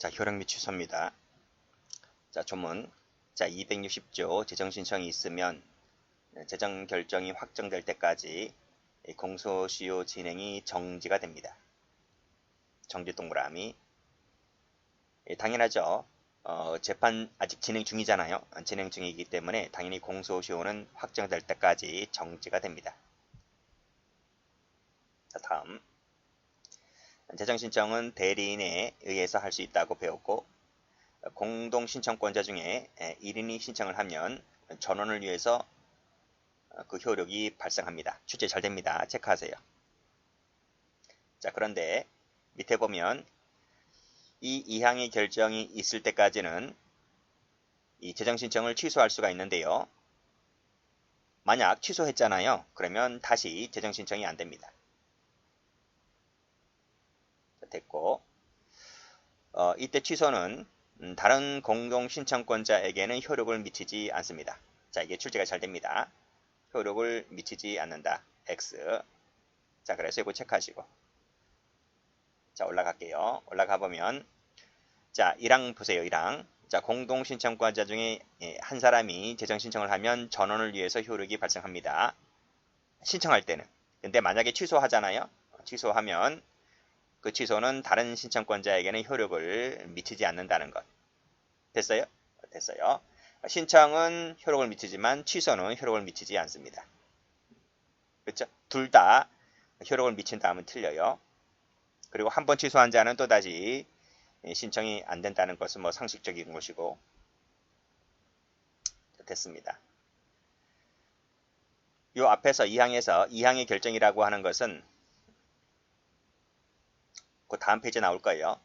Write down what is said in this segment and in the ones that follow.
자, 효력 및 취소입니다. 자, 조문. 자, 260조 재정신청이 있으면 재정 결정이 확정될 때까지 공소시효 진행이 정지가 됩니다. 정지 동그라미. 당연하죠. 재판 아직 진행 중이잖아요. 진행 중이기 때문에 당연히 공소시효는 확정될 때까지 정지가 됩니다. 자, 다음. 재정신청은 대리인에 의해서 할 수 있다고 배웠고, 공동신청권자 중에 1인이 신청을 하면 전원을 위해서 그 효력이 발생합니다. 출제 잘 됩니다. 체크하세요. 자, 그런데 밑에 보면 이 이항의 결정이 있을 때까지는 이 재정신청을 취소할 수가 있는데요. 만약 취소했잖아요. 그러면 다시 재정신청이 안 됩니다. 됐고, 이때 취소는 다른 공동신청권자에게는 효력을 미치지 않습니다. 자, 이게 출제가 잘 됩니다. 효력을 미치지 않는다. X. 자, 그래서 이거 체크하시고. 자, 올라갈게요. 올라가 보면, 자, 1항 보세요. 1항. 자, 공동신청권자 중에 한 사람이 재정신청을 하면 전원을 위해서 효력이 발생합니다. 신청할 때는. 근데 만약에 취소하잖아요. 취소하면 그 취소는 다른 신청권자에게는 효력을 미치지 않는다는 것. 됐어요? 됐어요. 신청은 효력을 미치지만 취소는 효력을 미치지 않습니다. 그렇죠? 둘 다 효력을 미친다면 틀려요. 그리고 한 번 취소한 자는 또다시 신청이 안 된다는 것은 뭐 상식적인 것이고. 됐습니다. 요 앞에서 2항에서 2항의 결정이라고 하는 것은 그 다음 페이지에 나올 거예요.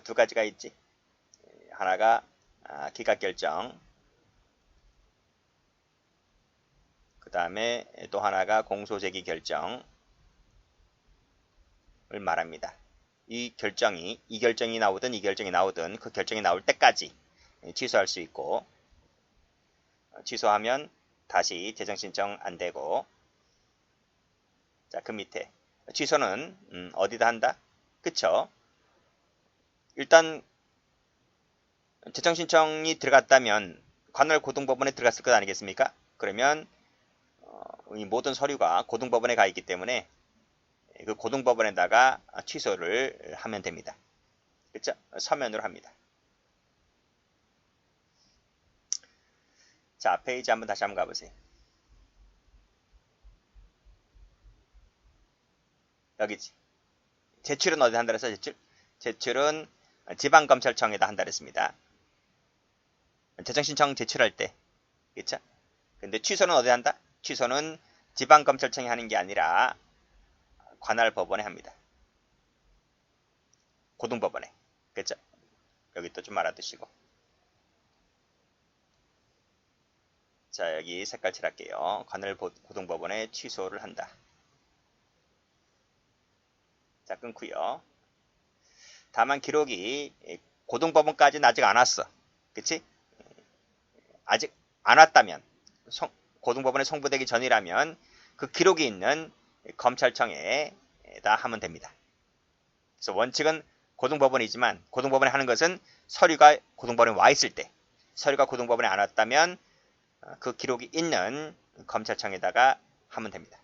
두 가지가 있지. 하나가 기각결정, 그 다음에 또 하나가 공소제기 결정을 말합니다. 이 결정이 나오든 이 결정이 나오든 그 결정이 나올 때까지 취소할 수 있고, 취소하면 다시 재정신청 안 되고. 자, 그 밑에 취소는 어디다 한다? 그쵸? 일단 재정신청이 들어갔다면 관할 고등법원에 들어갔을 것 아니겠습니까? 그러면 이 모든 서류가 고등법원에 가 있기 때문에 그 고등법원에다가 취소를 하면 됩니다. 그렇죠? 서면으로 합니다. 자, 페이지 다시 한번 가보세요. 여기지. 제출은 어디 한다 그랬어? 제출은 지방검찰청에다 한다 그랬습니다. 재정신청 제출할 때. 그쵸? 근데 취소는 어디 한다? 취소는 지방검찰청이 하는 게 아니라 관할법원에 합니다. 고등법원에. 그쵸? 여기 또 좀 알아두시고. 자, 여기 색깔 칠할게요. 관할 고등법원에 취소를 한다. 자, 끊고요. 다만 기록이 고등법원까지는 아직 안 왔어. 그치? 아직 안 왔다면, 고등법원에 송부되기 전이라면 그 기록이 있는 검찰청에다 하면 됩니다. 그래서 원칙은 고등법원이지만 고등법원에 하는 것은 서류가 고등법원에 와 있을 때, 서류가 고등법원에 안 왔다면 그 기록이 있는 검찰청에다가 하면 됩니다.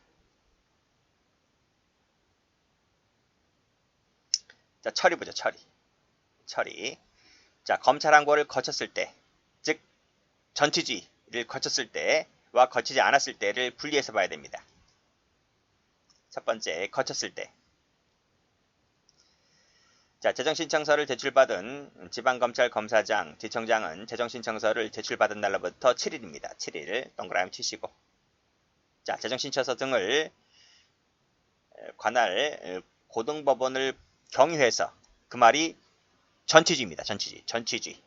자, 처리 보죠. 처리. 자, 검찰 항고를 거쳤을 때, 즉 전치지를 거쳤을 때와 거치지 않았을 때를 분리해서 봐야 됩니다. 첫 번째, 거쳤을 때. 자, 재정신청서를 제출받은 지방검찰 검사장, 지청장은 재정신청서를 제출받은 날로부터 7일입니다. 7일 동그라미 치시고. 자, 재정신청서 등을 관할 고등법원을 경유해서, 그 말이 전치지입니다. 전치지.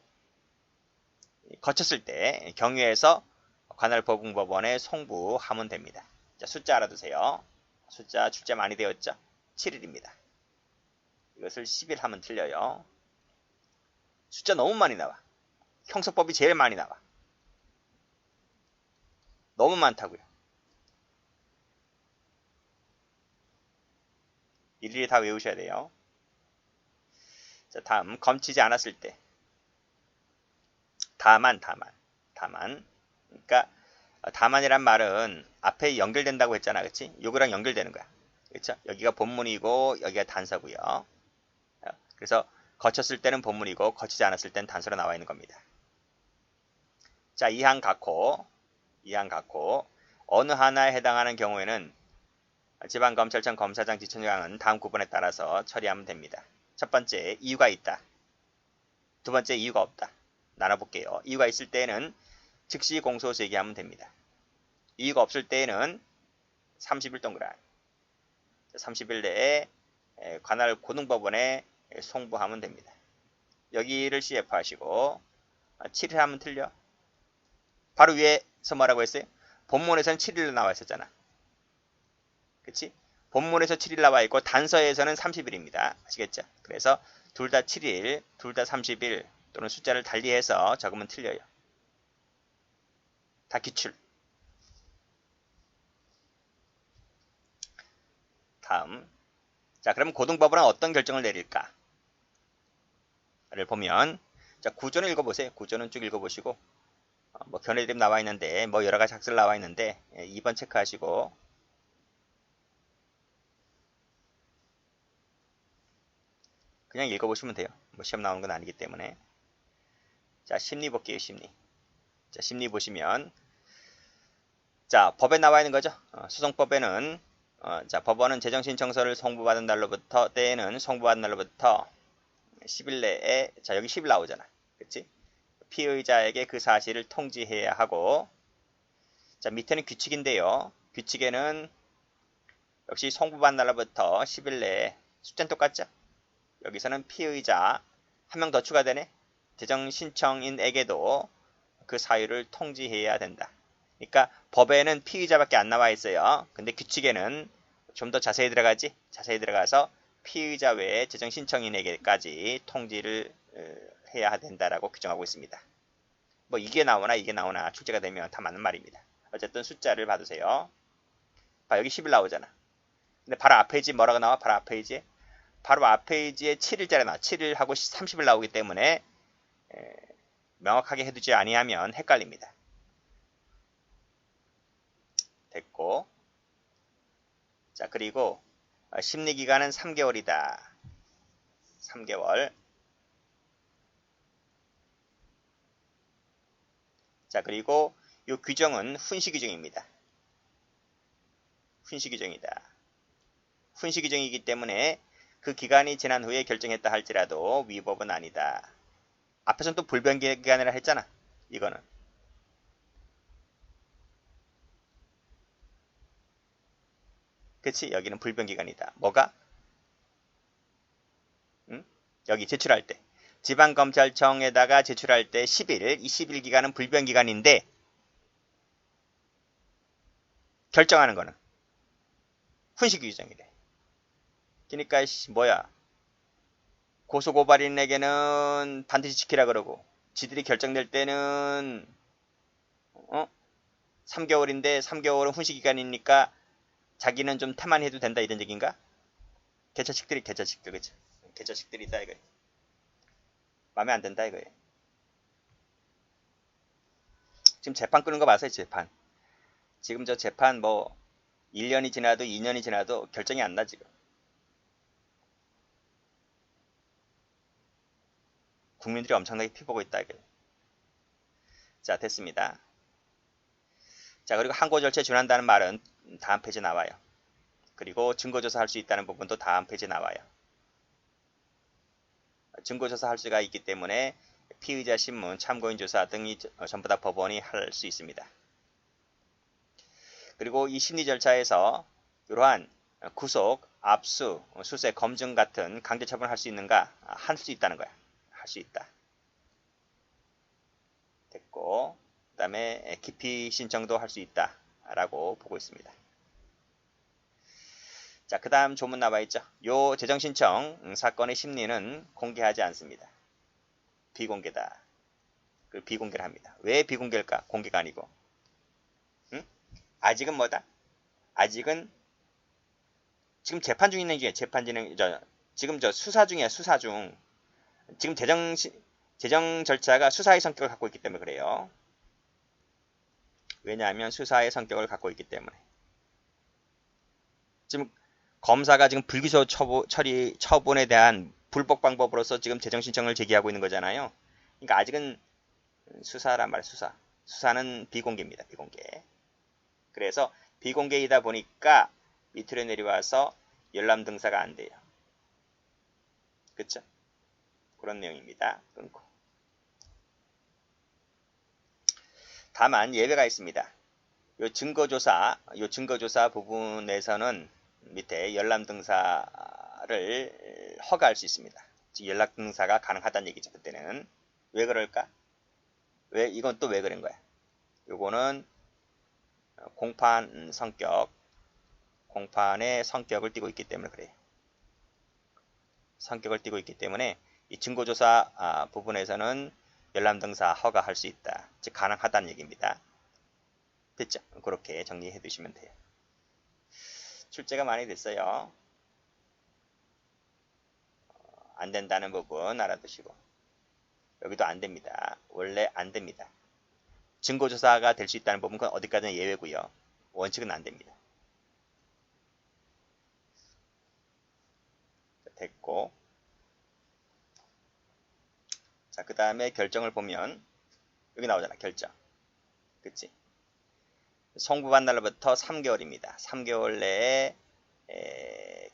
거쳤을 때 경유해서 관할 고등법원에 송부하면 됩니다. 자, 숫자 알아두세요. 숫자 출제 많이 되었죠? 7일입니다. 이것을 10일 하면 틀려요. 숫자 너무 많이 나와. 형사법이 제일 많이 나와. 너무 많다고요. 일일이 다 외우셔야 돼요. 자, 다음 검치지 않았을 때. 다만. 그러니까 다만이란 말은 앞에 연결된다고 했잖아. 그치? 요거랑 연결되는 거야. 그쵸? 여기가 본문이고 여기가 단서고요. 그래서 거쳤을 때는 본문이고 거치지 않았을 때는 단서로 나와 있는 겁니다. 자, 이항 각호. 어느 하나에 해당하는 경우에는 지방검찰청 검사장 지청장은 다음 구분에 따라서 처리하면 됩니다. 첫 번째, 이유가 있다. 두 번째, 이유가 없다. 나눠볼게요. 이유가 있을 때에는 즉시 공소 제기하면 됩니다. 이유가 없을 때에는 30일 동그란 30일 내에 관할 고등법원에 송부하면 됩니다. 여기를 CF 하시고 7일 하면 틀려. 바로 위에서 뭐라고 했어요? 본문에서는 7일로 나와 있었잖아. 그치? 본문에서 7일 나와 있고 단서에서는 30일입니다. 아시겠죠? 그래서 둘 다 7일, 둘 다 30일 또는 숫자를 달리해서 적으면 틀려요. 다 기출. 다음. 자, 그럼 고등법원은 어떤 결정을 내릴까? 를 보면, 자, 구조는 읽어보세요. 구조는 쭉 읽어보시고, 뭐 견해들이 나와 있는데, 뭐 여러 가지 학설 나와 있는데, 2번 체크하시고, 그냥 읽어보시면 돼요. 뭐 시험 나오는 건 아니기 때문에. 자, 심리 볼게요, 심리. 자, 심리 보시면, 자, 법에 나와 있는 거죠. 소송법에는, 자, 법원은 재정신청서를 송부받은 날로부터, 때에는 송부받은 날로부터 10일 내에, 자, 여기 10일 나오잖아. 그치? 피의자에게 그 사실을 통지해야 하고, 자, 밑에는 규칙인데요. 규칙에는 역시 송부받은 날로부터 10일 내에 숫자는 똑같죠? 여기서는 피의자 한 명 더 추가되네. 재정신청인에게도 그 사유를 통지해야 된다. 그러니까 법에는 피의자밖에 안 나와 있어요. 근데 규칙에는 좀 더 자세히 들어가지? 자세히 들어가서 피의자 외에 재정신청인에게까지 통지를 해야 된다라고 규정하고 있습니다. 뭐 이게 나오나 출제가 되면 다 맞는 말입니다. 어쨌든 숫자를 받으세요. 봐, 여기 10일 나오잖아. 근데 바로 앞 페이지 뭐라고 나와? 바로 앞 페이지에 7일짜리 나와. 7일하고 30일 나오기 때문에 명확하게 해두지 아니하면 헷갈립니다. 됐고, 자, 그리고 심리기간은 3개월이다. 3개월. 자, 그리고 이 규정은 훈시 규정입니다. 훈시 규정이다. 훈시 규정이기 때문에 그 기간이 지난 후에 결정했다 할지라도 위법은 아니다. 앞에서는 또 불변기간이라 했잖아. 이거는. 그치? 여기는 불변기간이다. 뭐가? 응? 여기 제출할 때. 지방검찰청에다가 제출할 때 10일, 이 10일 기간은 불변기간인데 결정하는 거는 훈시 규정이래. 그러니까 뭐야? 고소고발인에게는 반드시 지키라 그러고 지들이 결정될 때는 3개월인데 3개월은 훈시 기간이니까 자기는 좀 태만해도 된다 이런 얘기인가? 개처식들 그치? 개처식들이다 이거. 마음에 안 든다 이거예요. 지금 재판 끄는 거 맞아요, 재판. 지금 저 재판 뭐 1년이 지나도 2년이 지나도 결정이 안 나 지금. 국민들이 엄청나게 피보고 있다 이거예요. 자, 됐습니다. 자, 그리고 항고 절차에 준한다는 말은 다음 페이지에 나와요. 그리고 증거조사 할 수 있다는 부분도 다음 페이지에 나와요. 증거조사 할 수가 있기 때문에 피의자 신문, 참고인 조사 등이 전부 다 법원이 할 수 있습니다. 그리고 이 심리 절차에서 이러한 구속, 압수, 수색, 검증 같은 강제 처분을 할 수 있는가? 할 수 있다는 거야. 할 수 있다. 됐고, 그 다음에 기피 신청도 할 수 있다. 라고 보고 있습니다. 자, 그 다음 조문 나와 있죠. 요 재정신청 사건의 심리는 공개하지 않습니다. 비공개다. 그 비공개를 합니다. 왜 비공개일까? 공개가 아니고. 응? 아직은 뭐다? 아직은 지금 재판 중에 있는 게 재판 진행, 지금 저 수사 중이야, 수사 중. 지금 재정 절차가 수사의 성격을 갖고 있기 때문에 그래요. 왜냐하면 수사의 성격을 갖고 있기 때문에. 지금 검사가 지금 불기소 처분에 대한 불복 방법으로서 지금 재정 신청을 제기하고 있는 거잖아요. 그러니까 아직은 수사란 말이에요. 수사는 비공개입니다. 비공개. 그래서 비공개이다 보니까 밑으로 내려와서 열람 등사가 안 돼요. 그쵸? 그런 내용입니다. 끊고. 다만 예외가 있습니다. 요 증거조사 부분에서는 밑에 열람 등사를 허가할 수 있습니다. 즉 연락 등사가 가능하다는 얘기죠. 그때는 왜 그럴까? 이건 또 왜 그런 거야? 요거는 공판의 성격을 띠고 있기 때문에 그래요. 성격을 띠고 있기 때문에 이 증거조사 부분에서는 열람 등사 허가할 수 있다. 즉 가능하다는 얘기입니다. 됐죠? 그렇게 정리해 두시면 돼요. 출제가 많이 됐어요. 안 된다는 부분 알아두시고. 여기도 안 됩니다. 원래 안 됩니다. 증거조사가 될 수 있다는 부분은 그건 어디까지나 예외고요. 원칙은 안 됩니다. 됐고. 자, 그 다음에 결정을 보면 여기 나오잖아. 결정. 그치? 송부한 날로부터 3개월입니다. 3개월 내에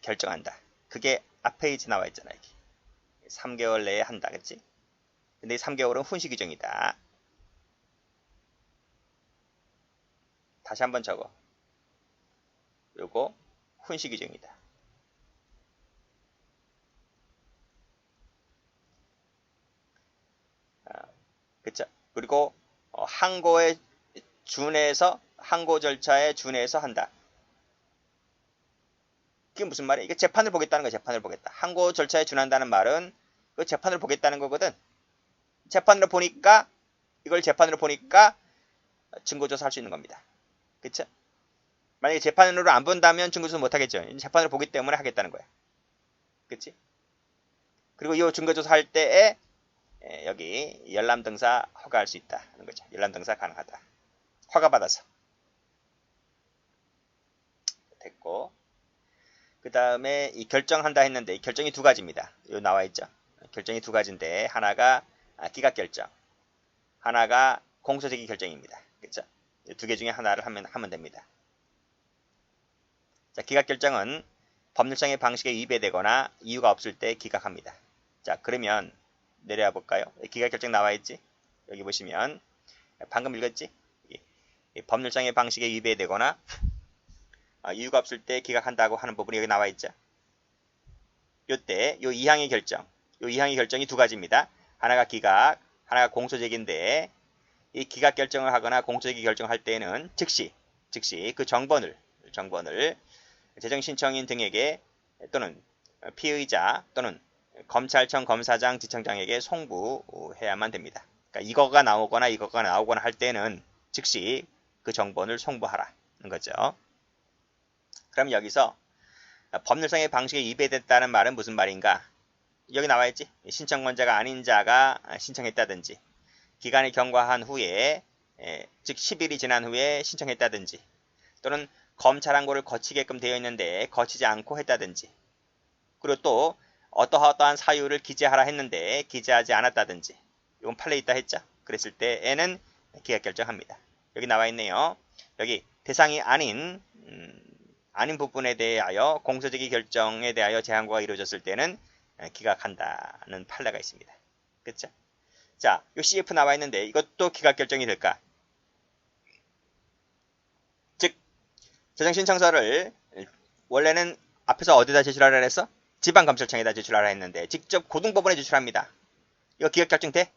결정한다. 그게 앞에 이제 나와 있잖아. 여기. 3개월 내에 한다. 그치? 근데 이 3개월은 훈시 규정이다. 다시 한번 적어. 요거 훈시 규정이다. 그쵸? 그리고 항고 절차에 준해서 한다. 그게 무슨 말이야? 이게 재판을 보겠다는 거야. 재판을 보겠다. 항고 절차에 준한다는 말은 그 재판을 보겠다는 거거든. 이걸 재판으로 보니까 증거조사 할 수 있는 겁니다. 그쵸? 만약에 재판으로 안 본다면 증거조사 못 하겠죠. 재판으로 보기 때문에 하겠다는 거야. 그치? 그리고 이 증거조사 할 때에 여기 열람 등사 허가할 수 있다 하는 거죠. 열람 등사 가능하다. 허가받아서. 됐고. 그 다음에 이 결정한다 했는데 이 결정이 두 가지입니다. 여기 나와 있죠. 결정이 두 가지인데 하나가 기각 결정, 하나가 공소제기 결정입니다. 그렇죠? 두 개 중에 하나를 하면 됩니다. 자, 기각 결정은 법률상의 방식에 위배되거나 이유가 없을 때 기각합니다. 자, 그러면 내려와 볼까요? 기각 결정 나와 있지? 여기 보시면 방금 읽었지? 법률상의 방식에 위배되거나 이유가 없을 때 기각한다고 하는 부분이 여기 나와 있죠. 요때 요 이항의 결정이 두 가지입니다. 하나가 기각, 하나가 공소제기인데 이 기각 결정을 하거나 공소제기 결정할 때에는 즉시 그 정본을 재정신청인 등에게 또는 피의자 또는 검찰청 검사장 지청장에게 송부해야만 됩니다. 그러니까 이거가 나오거나 할 때는 즉시 그 정본을 송부하라는 거죠. 그럼 여기서 법률상의 방식에 위배됐다는 말은 무슨 말인가? 여기 나와 있지? 신청권자가 아닌 자가 신청했다든지 기간이 경과한 후에 즉 10일이 지난 후에 신청했다든지 또는 검찰 항고를 거치게끔 되어 있는데 거치지 않고 했다든지 그리고 또 어떠한 사유를 기재하라 했는데 기재하지 않았다든지 이건 판례 있다 했죠? 그랬을 때에는 기각 결정합니다. 여기 나와 있네요. 여기 대상이 아닌 부분에 대하여 공소제기 결정에 대하여 재항고가 이루어졌을 때는 기각한다는 판례가 있습니다. 그렇죠? 자, 요 CF 나와 있는데 이것도 기각 결정이 될까? 즉 재정신청서를 원래는 앞에서 어디다 제출하라 했어? 지방검찰청에다 제출하라 했는데 직접 고등법원에 제출합니다. 이거 기각 결정 돼?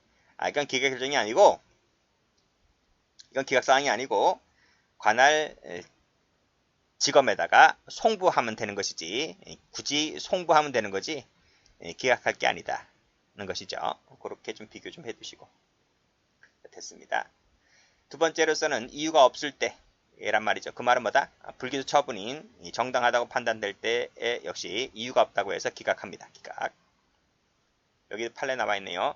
이건 기각 결정이 아니고 이건 기각사항이 아니고 관할 지검에다가 송부하면 되는 것이지 굳이 송부하면 되는 거지 기각할 게 아니다는 것이죠. 그렇게 좀 비교 좀 해두시고 됐습니다. 두 번째로서는 이유가 없을 때란 말이죠. 그 말은 뭐다? 불기소 처분인 정당하다고 판단될 때에 역시 이유가 없다고 해서 기각합니다. 기각. 여기 판례 나와 있네요.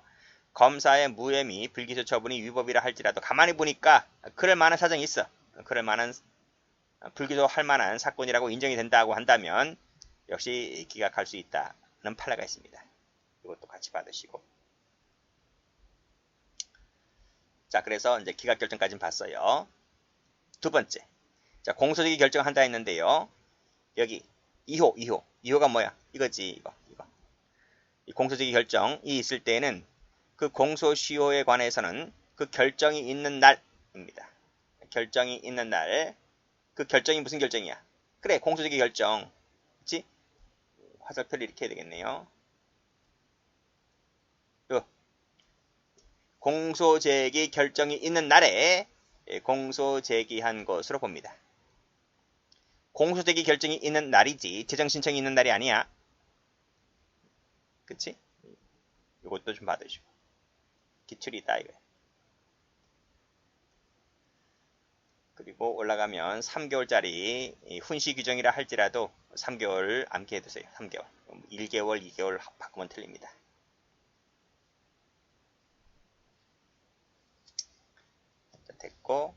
검사의 무혐의 불기소 처분이 위법이라 할지라도 가만히 보니까 그럴 만한 사정이 있어. 그럴 만한 불기소할 만한 사건이라고 인정이 된다고 한다면 역시 기각할 수 있다는 판례가 있습니다. 이것도 같이 받으시고. 자, 그래서 이제 기각 결정까지는 봤어요. 두 번째. 자, 공소제기 결정한다 했는데요. 여기 2호가 뭐야? 이거지, 이거. 이 공소제기 결정이 있을 때는 그 공소시효에 관해서는 그 결정이 있는 날입니다. 결정이 있는 날. 그 결정이 무슨 결정이야? 그래, 공소제기 결정. 그치? 화살표를 이렇게 해야 되겠네요. 공소제기 결정이 있는 날에 공소제기한 것으로 봅니다. 공소제기 결정이 있는 날이지 재정신청이 있는 날이 아니야. 그치? 이것도 좀 받으시고. 기출이다 이거야. 그리고 올라가면 3개월짜리 훈시 규정이라 할지라도 3개월 암기해 두세요. 3개월. 1개월, 2개월 바꾸면 틀립니다. 자, 됐고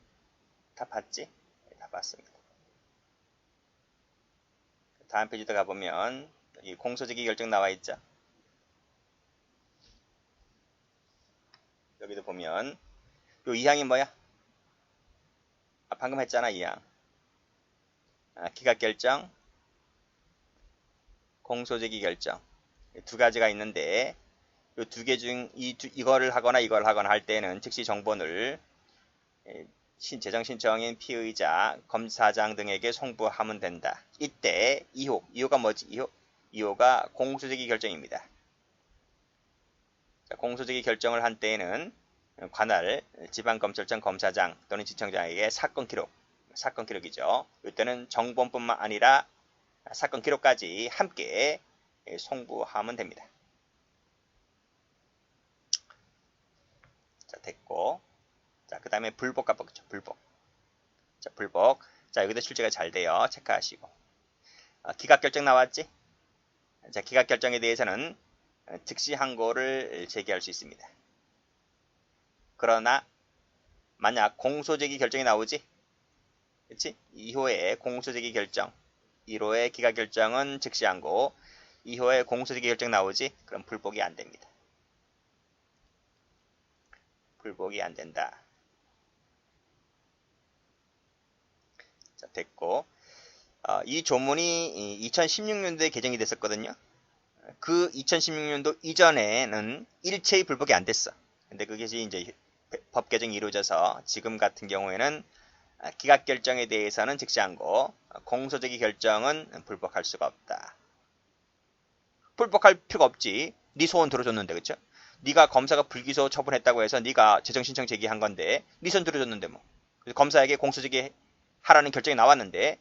다 봤지? 네, 다 봤습니다. 다음 페이지도 가보면 이 공소제기 결정 나와 있죠. 여기도 보면 요 2항이 뭐야? 방금 했잖아 2항. 기각결정, 공소제기 결정 두 가지가 있는데 이 두 개 중 이거를 하거나 이걸 하거나 할 때는 즉시 정본을 재정 신청인 피의자, 검사장 등에게 송부하면 된다. 이때 2호가 뭐지? 2호가 공소제기 결정입니다. 자, 공소제기 결정을 한 때에는 관할, 지방검찰청 검사장 또는 지청장에게 사건 기록이죠. 이때는 정본뿐만 아니라 사건 기록까지 함께 송부하면 됩니다. 자, 됐고. 자, 그 다음에 불복 가보겠죠. 불복. 자, 불복. 자, 여기도 출제가 잘 돼요. 체크하시고. 기각결정 나왔지? 자, 기각결정에 대해서는 즉시 항고를 제기할 수 있습니다. 그러나 만약 공소제기 결정이 나오지? 그치? 2호의 공소제기 결정, 1호의 기각결정은 즉시 항고, 2호의 공소제기 결정 나오지? 그럼 불복이 안 됩니다. 불복이 안 된다. 자, 됐고. 이 조문이 2016년도에 개정이 됐었거든요. 그 2016년도 이전에는 일체의 불복이 안 됐어. 근데 그게 이제 법 개정이 이루어져서 지금 같은 경우에는 기각 결정에 대해서는 즉시 항고, 공소제기 결정은 불복할 수가 없다. 불복할 필요가 없지. 네 소원 들어줬는데, 그쵸? 네가 검사가 불기소 처분했다고 해서 네가 재정신청 제기한 건데 네 소원 들어줬는데 뭐. 그래서 검사에게 공소제기 하라는 결정이 나왔는데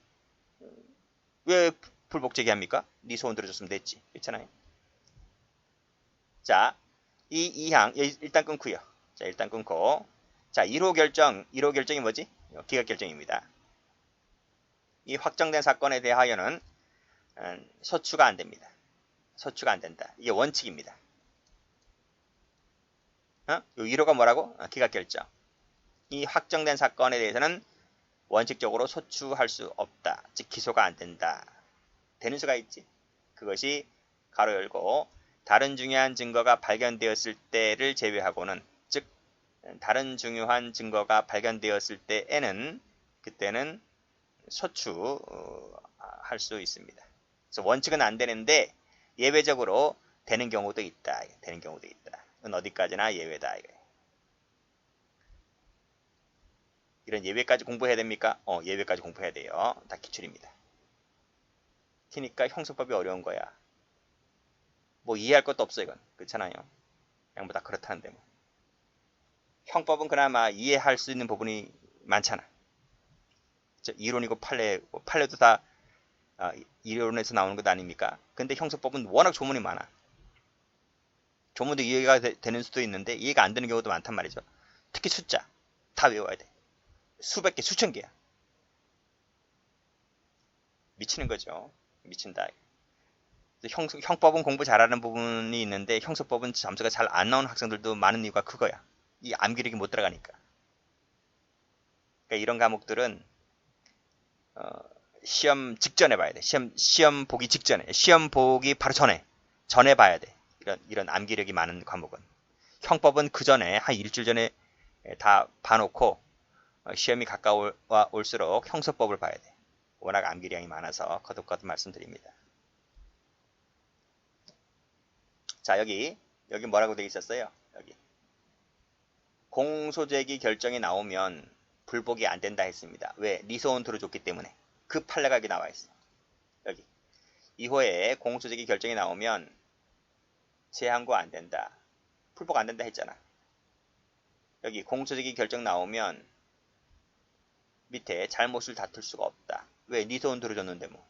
왜 불복 제기합니까? 네 소원 들어줬으면 됐지. 그렇잖아요. 자, 이 2항 일단 끊고요. 자, 일단 끊고. 자, 1호 결정이 뭐지? 기각 결정입니다. 이 확정된 사건에 대하여는 소추가 안 됩니다. 소추가 안 된다. 이게 원칙입니다. 요 1호가 뭐라고? 기각 결정. 이 확정된 사건에 대해서는 원칙적으로 소추할 수 없다. 즉 기소가 안 된다. 되는 수가 있지. 그것이 가로 열고 다른 중요한 증거가 발견되었을 때를 제외하고는, 즉 다른 중요한 증거가 발견되었을 때에는 그때는 소추할 수 있습니다. 그래서 원칙은 안 되는데 예외적으로 되는 경우도 있다. 되는 경우도 있다. 이건 어디까지나 예외다. 이런 예외까지 공부해야 됩니까? 예외까지 공부해야 돼요. 다 기출입니다. 그러니까 형사법이 어려운 거야. 뭐 이해할 것도 없어 이건. 그렇잖아요. 그냥 뭐 다 그렇다는데 뭐. 형법은 그나마 이해할 수 있는 부분이 많잖아. 이론이고 판례도 다 이론에서 나오는 것 아닙니까? 근데 형사법은 워낙 조문이 많아. 조문도 이해가 되는 수도 있는데 이해가 안 되는 경우도 많단 말이죠. 특히 숫자 다 외워야 돼. 수백 개, 수천 개야. 미치는 거죠. 미친다. 형법은 공부 잘하는 부분이 있는데 형사법은 점수가 잘 안 나오는 학생들도 많은 이유가 그거야. 이 암기력이 못 들어가니까. 그러니까 이런 과목들은 시험 직전에 봐야 돼. 시험 보기 직전에, 시험 보기 바로 전에 봐야 돼. 이런 암기력이 많은 과목은. 형법은 그 전에 한 일주일 전에 다 봐놓고 시험이 가까울수록 형사법을 봐야 돼. 워낙 암기량이 많아서 거듭거듭 말씀드립니다. 자, 여기 뭐라고 되어 있었어요? 여기 공소제기 결정이 나오면 불복이 안 된다 했습니다. 왜? 리소원 들어줬기 때문에. 그 판례가 여기 나와 있어. 여기 이후에 공소제기 결정이 나오면 재항고 안 된다. 불복 안 된다 했잖아. 여기 공소제기 결정 나오면 밑에 잘못을 다툴 수가 없다. 왜? 리소원 들어줬는데 뭐.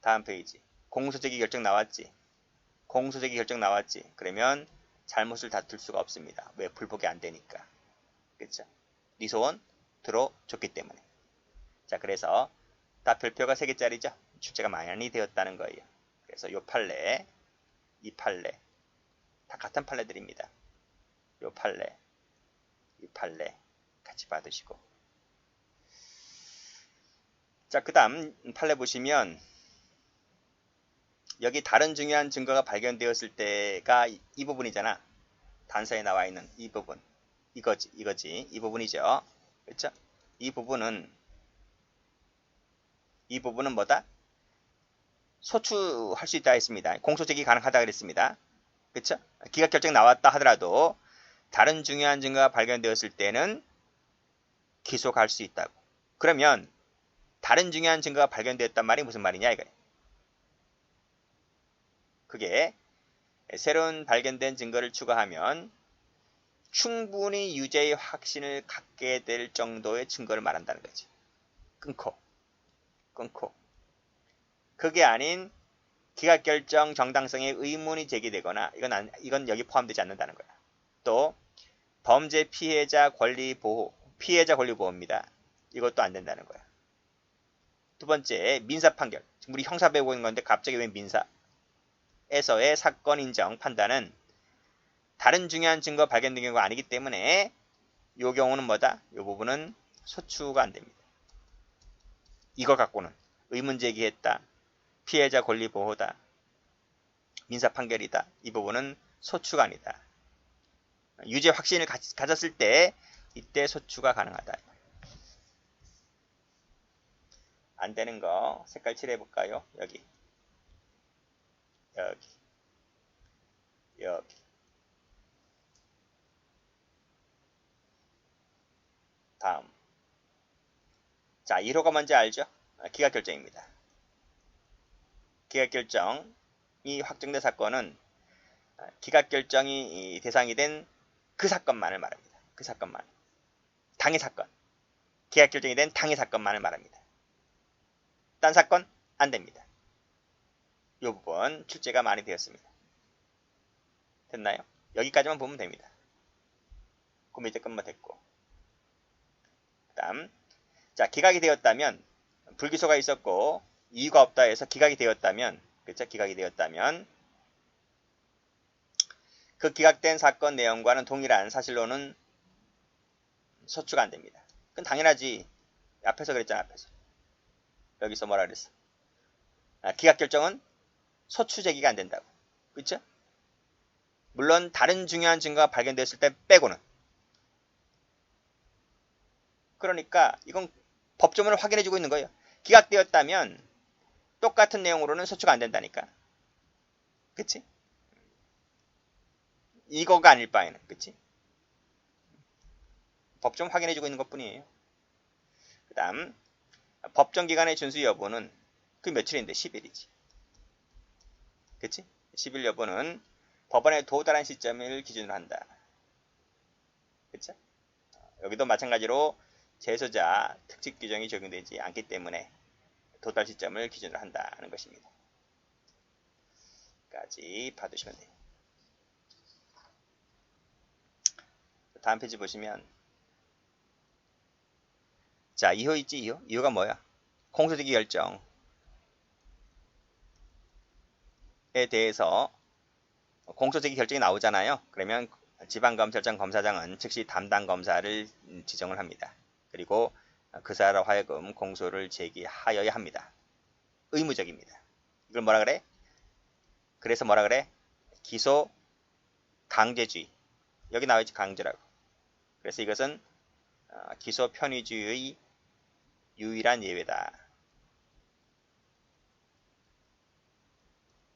다음 페이지. 공소제기 결정 나왔지. 공소제기 결정 나왔지. 그러면 잘못을 다툴 수가 없습니다. 왜? 불복이 안 되니까. 그쵸? 리소원 들어줬기 때문에. 자, 그래서 다 별표가 3개짜리죠. 출제가 많이 되었다는 거예요. 그래서 요 판례, 이 판례 다 같은 판례들입니다. 요 판례, 이 판례 같이 받으시고. 자, 그 다음 판례 보시면 여기 다른 중요한 증거가 발견되었을 때가 이 부분이잖아. 단서에 나와 있는 이 부분. 이거지. 이 부분이죠. 그렇죠? 이 부분은 뭐다? 소추할 수 있다 했습니다. 공소제기 가능하다 그랬습니다. 그렇죠? 기각결정 나왔다 하더라도 다른 중요한 증거가 발견되었을 때는 기소할 수 있다고. 그러면 다른 중요한 증거가 발견되었단 말이 무슨 말이냐 이거예요. 그게 새로운 발견된 증거를 추가하면 충분히 유죄의 확신을 갖게 될 정도의 증거를 말한다는 거지. 끊고. 그게 아닌 기각결정 정당성에 의문이 제기되거나 이건 여기 포함되지 않는다는 거야. 또 범죄 피해자 권리 보호입니다. 이것도 안 된다는 거야. 두 번째, 민사 판결. 우리 형사 배우고 있는 건데 갑자기 왜 민사에서의 사건 인정 판단은 다른 중요한 증거 발견된 경우가 아니기 때문에 이 경우는 뭐다? 이 부분은 소추가 안 됩니다. 이거 갖고는 의문 제기했다. 피해자 권리 보호다. 민사 판결이다. 이 부분은 소추가 아니다. 유죄 확신을 가졌을 때 이때 소추가 가능하다. 안 되는 거 색깔 칠해 볼까요? 여기. 다음. 자, 1호가 뭔지 알죠? 기각결정입니다. 기각결정이 확정된 사건은 기각결정이 대상이 된 그 사건만을 말합니다. 그 사건만. 당해 사건. 기각결정이 된 당해 사건만을 말합니다. 딴 사건 안 됩니다. 이 부분 출제가 많이 되었습니다. 됐나요? 여기까지만 보면 됩니다. 그 밑에 것만 됐고. 그 다음. 자, 기각이 되었다면, 불기소가 있었고, 이유가 없다 해서 기각이 되었다면, 그렇죠? 기각이 되었다면, 그 기각된 사건 내용과는 동일한 사실로는 소추가 안 됩니다. 그건 당연하지. 앞에서 그랬잖아, 앞에서. 여기서 뭐라 그랬어? 기각결정은 소추 제기가 안 된다고. 그렇죠? 물론 다른 중요한 증거가 발견됐을 때 빼고는. 그러니까 이건 법조문을 확인해주고 있는 거예요. 기각되었다면 똑같은 내용으로는 소추가 안 된다니까. 그치? 이거가 아닐 바에는. 그치? 법조문 확인해주고 있는 것 뿐이에요. 그 다음 법정기간의 준수 여부는 그 며칠인데 10일이지. 그치? 10일 여부는 법원에 도달한 시점을 기준으로 한다. 그치? 여기도 마찬가지로 재소자 특직 규정이 적용되지 않기 때문에 도달 시점을 기준으로 한다는 것입니다. 까지 봐두시면 돼요. 다음 페이지 보시면 자, 2호 있지? 2호? 2호가 뭐야? 공소제기 결정. 대해서 공소제기 결정이 나오잖아요. 그러면 지방검찰청 검사장은 즉시 담당 검사를 지정을 합니다. 그리고 그 사람으로 하여금 공소를 제기하여야 합니다. 의무적입니다. 이걸 뭐라 그래? 그래서 뭐라 그래? 기소 강제주의. 여기 나와있지, 강제라고. 그래서 이것은 기소 편의주의의 유일한 예외다.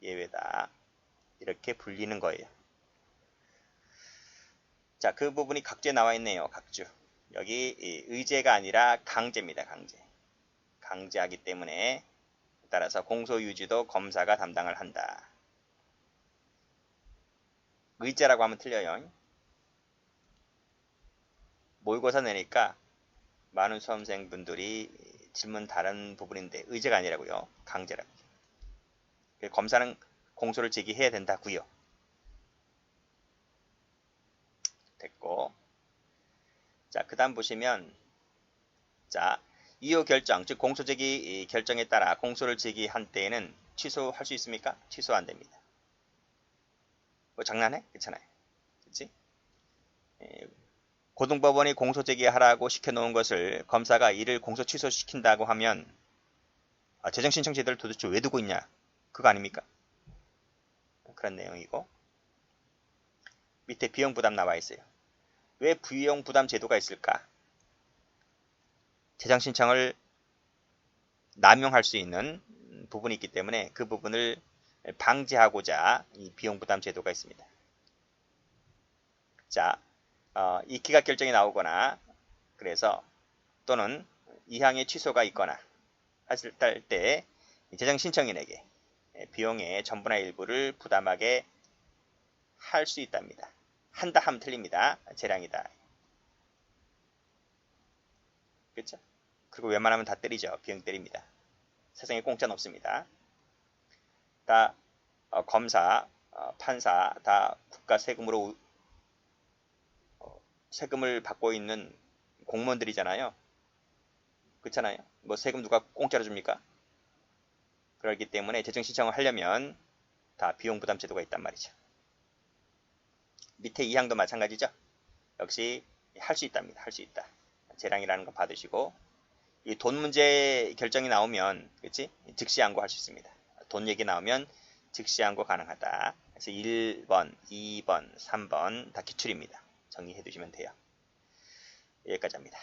예외다. 이렇게 불리는 거예요. 자, 그 부분이 각주에 나와 있네요. 각주. 여기 의제가 아니라 강제입니다. 강제. 강제하기 때문에 따라서 공소유지도 검사가 담당을 한다. 의제라고 하면 틀려요. 모의고사 내니까 많은 수험생분들이 질문 다른 부분인데 의제가 아니라고요. 강제라고. 검사는 공소를 제기해야 된다고요. 됐고, 자, 그 다음 보시면, 자, 이후 결정, 즉 공소제기 결정에 따라 공소를 제기한 때에는 취소할 수 있습니까? 취소 안 됩니다. 뭐 장난해? 그렇잖아요. 그렇지? 고등법원이 공소제기하라고 시켜놓은 것을 검사가 이를 공소 취소시킨다고 하면 재정신청 제도를 도대체 왜 두고 있냐? 그거 아닙니까? 그런 내용이고, 밑에 비용부담 나와 있어요. 왜 비용부담 제도가 있을까? 재정신청을 남용할 수 있는 부분이 있기 때문에 그 부분을 방지하고자 이 비용부담 제도가 있습니다. 자, 이 기각 결정이 나오거나 그래서 또는 이항의 취소가 있거나 했을 때 재정신청인에게 비용의 전부나 일부를 부담하게 할 수 있답니다. 한다 하면 틀립니다. 재량이다. 그렇죠? 그리고 웬만하면 다 때리죠. 비용 때립니다. 세상에 공짜는 없습니다. 다 검사, 판사 다 국가 세금으로 세금을 받고 있는 공무원들이잖아요. 그렇잖아요. 뭐 세금 누가 공짜로 줍니까? 그렇기 때문에 재정 신청을 하려면 다 비용 부담 제도가 있단 말이죠. 밑에 2항도 마찬가지죠. 역시 할 수 있답니다. 할 수 있다. 재량이라는 거 받으시고 이 돈 문제 결정이 나오면 그렇지? 즉시 항고할 수 있습니다. 돈 얘기 나오면 즉시 항고 가능하다. 그래서 1번, 2번, 3번 다 기출입니다. 정리해 두시면 돼요. 여기까지 합니다.